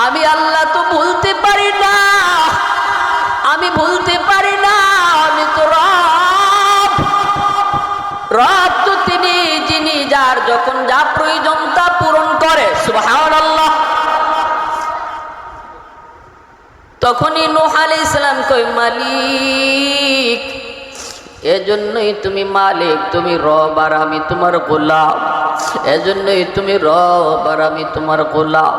আমি আল্লাহ তো ভুলতে পারি না, আমি ভুলতে পারি না, আমি তো রব। রব তো তিনি যিনি যার যখন যা প্রয়োজন তা পূরণ করে। সুবহানাল্লাহ। তখনই নূহ আলাইহিস সালাম কই, মালিক, এজন্যই তুমি মালিক, তুমি রব আর আমি তোমার গোলাম। এজন্যই তুমি রব আর আমি তোমার গোলাম।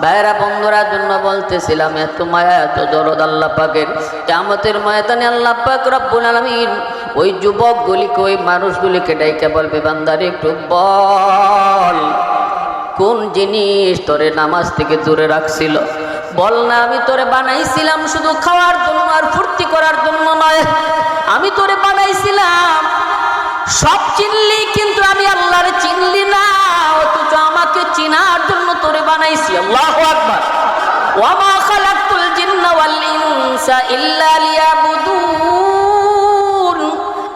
ভাইরা বন্ধুরা জন্য বলতেছিলাম, এত মায়া এত দরদ আল্লাহ পাকের, কিয়ামতের ময়দানে আল্লাহ পাক রব্বুল আলামিন ওই যুবকগুলিকে, ওই মানুষগুলিকে ডাইকে বলবে, বান্দারে একটু বল, কোন জিনিস তোরে নামাজ থেকে দূরে রাখছিল? বল না, আমি তোরে বানাইছিলাম শুধু খাওয়ার জন্য আর ফুর্তি করার জন্য নয়। আমি তোরে বানাইছিলাম, সব চিনলি, কিন্তু আমি আল্লাহর চিনলি না, অথচ আমাকে চিনার জন্য তোরে বানাইছি। আল্লাহু আকবার। ওয়া মা খালাকতুল জিন্না ওয়াল ইনসা ইল্লা লিয়াবুদুন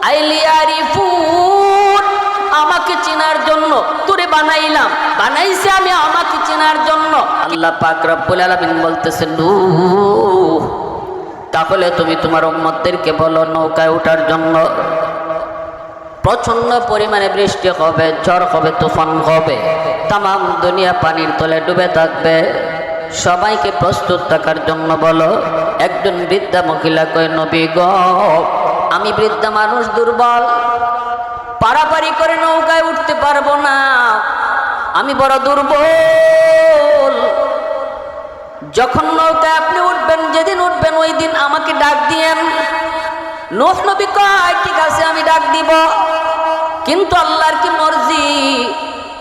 আই লিয়ারিফুন। আমাকে চিনার জন্য তোরে বানাইলাম, বানাইছি আমি আমাকে চিনার জন্য। আল্লাহ পাক রব্বুল আলামিন বলতেছেন, নূহ, তাহলে তুমি তোমার উম্মতদেরকে বলো নৌকায় ওঠার জন্য। প্রচন্ড পরিমাণে বৃষ্টি হবে, ঝড় হবে, তুফান হবে, তামাম দুনিয়া পানির তলে ডুবে থাকবে। সবাইকে প্রস্তুত থাকার জন্য বলো। একজন বৃদ্ধা মহিলা কয়, নবী গো, আমি বৃদ্ধা মানুষ, দুর্বল, পারাপারি করে নৌকায় উঠতে পারবো না, আমি বড় দুর্বল। যখন নৌকায় আপনি উঠবেন, যেদিন উঠবেন ওই দিন আমাকে ডাক দিয়েন। নূহ নবী কয়, ঠিক আছে, আমি ডাক দিব। কিন্তু আল্লাহর কি মর্জি,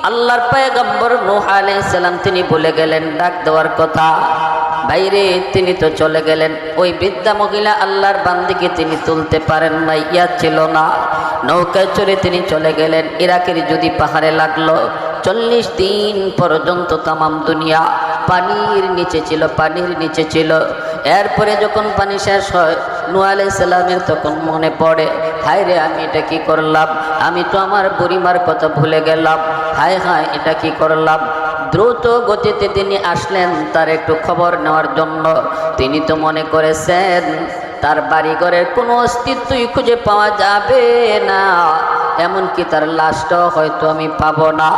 আল্লাহর পয়গম্বর নূহ আলাইহিস সালাম তিনি বলে গেলেন ডাক দেওয়ার কথা। বাইরে তিনি তো চলে গেলেন। ওই বৃদ্ধা মহিলা আল্লাহর বান্দিকে তিনি তুলতে পারেন না, ইয়া ছিল না। নৌকায় চড়ে তিনি চলে গেলেন। ইরাকের যদি পাহাড়ে লাগলো, 40 দিন পর্যন্ত তামাম দুনিয়া পানির নিচে ছিল, পানির নিচে ছিল। এরপরে যখন পানি শেষ হয়, নূহ আলাইহিস সালামের তখন মনে পড়ে, হায় রে, আমি এটা কি করলাম, আমি তো আমার বুড়িমার কথা ভুলে গেলাম, হায় হায়, এটা কি করলাম। দ্রুত গতিতে তিনি আসলেন তার একটু খবর নেওয়ার জন্য। তিনি তো মনে করেছেন তার বাড়িঘরের কোনো অস্তিত্বই খুঁজে পাওয়া যাবে না, এমনকি তার লাশটাও হয়তো আমি পাবো না।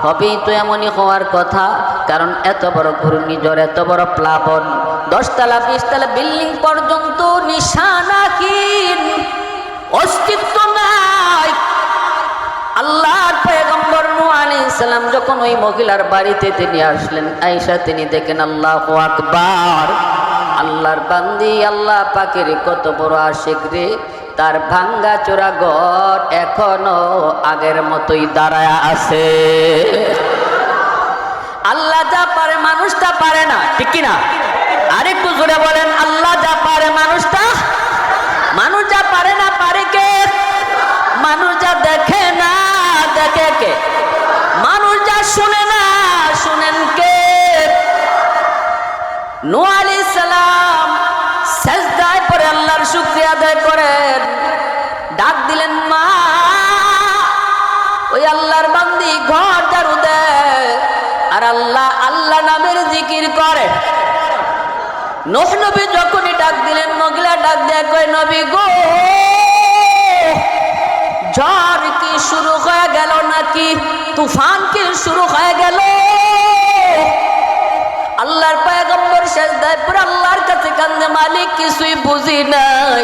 হবেই তো এমনই হওয়ার কথা, কারণ এত বড় ঘূর্ণিঝড়, এত বড় প্লাবন, 10 তলা 20 তলা বিল্ডিং পর্যন্ত নিশানাহীন, অস্তিত্ব নাই। আল্লাহর পয়গম্বর নূহ আলাইহিস সালাম যখন ওই মহিলার বাড়িতে তিনি আসলেন, আয়েশা তিনি দেখেন, আল্লাহু আকবার, আল্লাহর বান্দি, আল্লাহ পাকের কত বড় আশিক রে, তার ভাঙ্গা চোরা ঘর এখনো আগের মতোই দাঁড়ায় আছে। আল্লাহ যা পারে মানুষটা পারে না, ঠিক কিনা? আরেকটু জোরে বলেন, আল্লাহ যা পারে মানুষটা, মানুষ যা পারে না পারে কে? মানুষ যা দেখে না দেখে কে? মানুষ যা শুনে না শুনেন কে? নূহ আলাইহিস সালাম সিজদায় পড়ে আল্লাহর শুকরিয়া আদায় করেন, ডাক দিলেন, মা। ওই আল্লাহর বান্দি ঘর ঝাড়ু দেয় আর আল্লাহ আল্লাহ নামের জিকির করে। নূহ নবী যখনই ডাক দিলেন, মহিলা ডাক দেয়, কয়, নবী গো, ঝড় কি শুরু হয়ে গেল নাকি তুফান কি শুরু হয়ে গেল? আল্লাহর পয়গম্বর সিজদায় পড়ে আল্লাহর কাছে কান্দে, মালিক, কিছুই বুঝি নাই,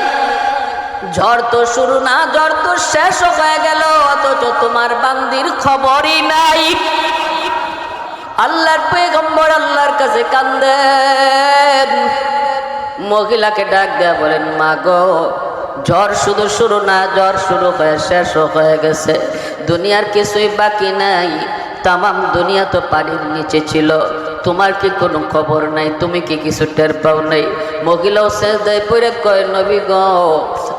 ঝড় তো শুরু না, ঝড় তো শেষ হয়ে গেল, অথচ তোমার বান্দির খবরই নাই। আল্লাহর পয়গম্বর আল্লাহর কাছে কান্দেন। মহিলাকে ডাক দেয়া বলেন, মা গো, ঝড় শুধু শুরু না, ঝড় শুরু হয়ে শেষ হয়ে গেছে, দুনিয়ার কিছুই বাকি নাই, তামাম দুনিয়া তো পানির নিচে ছিল, তোমার কি কোনো খবর নাই? তুমি কি কিছু টের পাও নাই? মহিলাও সিজদায় পড়ে কয়, নবী গো,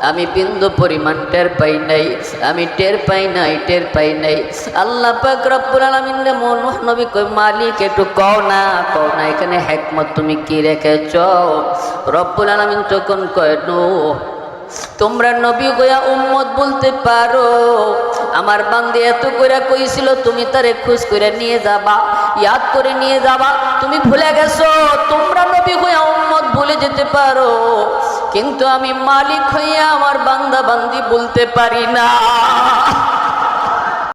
আমি বিন্দু পরিমাণ টের পাই নাই, আমি টের পাই নাই, টের পাই নাই। আল্লাহ পাক রব্বুল আলামিন নূহ নবী কয়, মালিক, একটু কও না, কও না, এখানে হিকমত তুমি কি রেখেছ? রব্বুল আলামিন তখন কয়, নূহ, তোমরা নবী গোয়া উম্মত বলতে পারো, আমার বান্দি এত করে কইছিল তুমি তারে খোঁজ করে নিয়ে যাবা, ইয়াদ করে নিয়ে যাবা, তুমি ভুলে গেছো যেতে পারো, কিন্তু আমি মালিক হইয়া আমার বান্দা বান্দি বলতে পারি না।